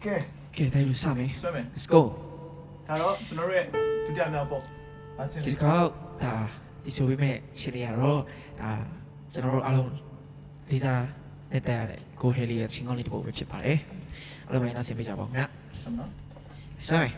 ကဲ ကဲတိုင်းလို့စမယ် ဆွဲမယ် let's go ဒါတော့ကျွန်တော်တို့ရဲ့ဒုတိယမြောက်ပေါ့ဘာချင်း ဒီတစ်ခေါက်ဒါဒီဆိုပေးမဲ့ရှင်းလေးရတော့ဒါကျွန်တော်တို့အားလုံးလေးစားနေတဲ့ကိုဟဲလီရဲ့ချင်းကောင်းလေးတစ်ပုဒ်ပဲဖြစ်ပါတယ်အားလုံးပဲနားဆင်ပေးကြပါဦးခင်ဗျာ ဟုတ်နော် စမယ်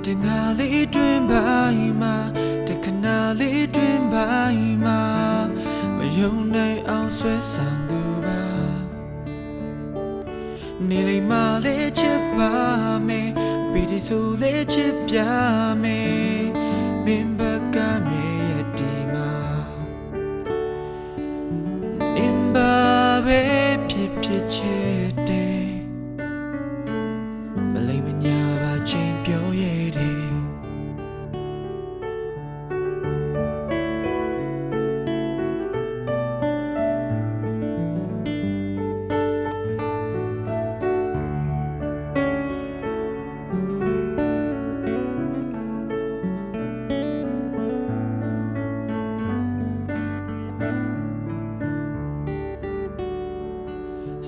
တငါလေးတွင်ပိုင်းမှာတခဏလေးတွင်ပိုင်းမှာမယုံနိုင်အောင်ဆွဲဆောင်သူပါနေလိမ့်မလေးချစ်ပါမယ်ပြီးဒီဆိုလေးချစ်ပြမယ်မင်းဘက်ကမြေရဒီမှာနင်ပါပဲဖြစ်ဖြစ်ချစ်တယ်မလိမ့်မညာပါချင်းပြောရတဲ့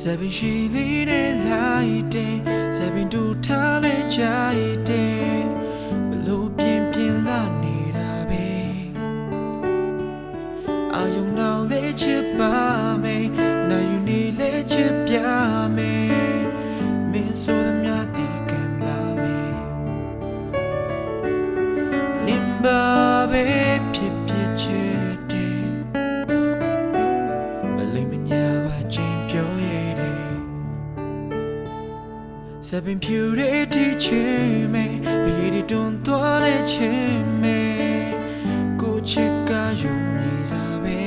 ဇပင်ရှိလေးနဲ့လိုက်တဲ့ဇပင်တို့ထားလဲကြိုက်တဲ့ဘလို့ပြင်းပြင်းလာနေတာပဲအာယုံနောက်လေးချစ်ပါမယ်နိုင်ယူနေလဲချစ်ပြမယ်မင်းဆိုသမျှဒီကံပါမယ်နင်ပါပဲဖြစ်ဖြစ်ချစ်တယ်မလိမ့်မညာပါချင်းပြောဇပင်ဖြူရည်တီချင်မယ်ဘယ်ရည်တွန်းသွားလဲချင်မယ်ကိုချစ်ကယုံနေတာပဲ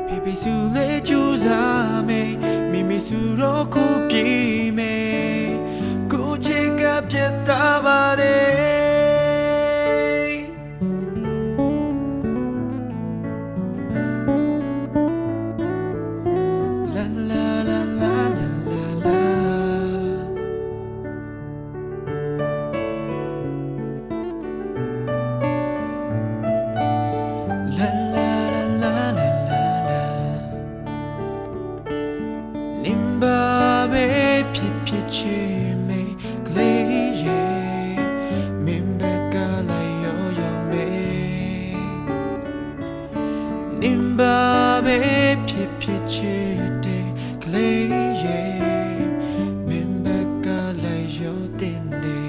ဖေဖေစုလဲကြိုးစားမယ်မိမိစုတော့ခုပြေးမယ်ကိုချစ်ကပြတ်သားပါတယ်ဖြစ်ဖြစ်ချင်မယ်ကလေးရဲ့မင်းဘက်ကလည်းရောယုံပဲနင်ပါပဲဖြစ်ဖြစ်ချင်တဲ့ကလေးရဲ့မင်းဘက်ကလည်းရောတဲ့နေ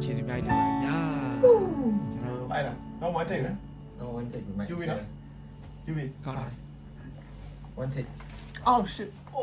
ကျေးဇူးများတင်ပါတယ်ဗျာကျွန်တော် လိုက်လားတော့1 take နော် No one take. You win, huh? You win ကောင်းလား One take. oh shit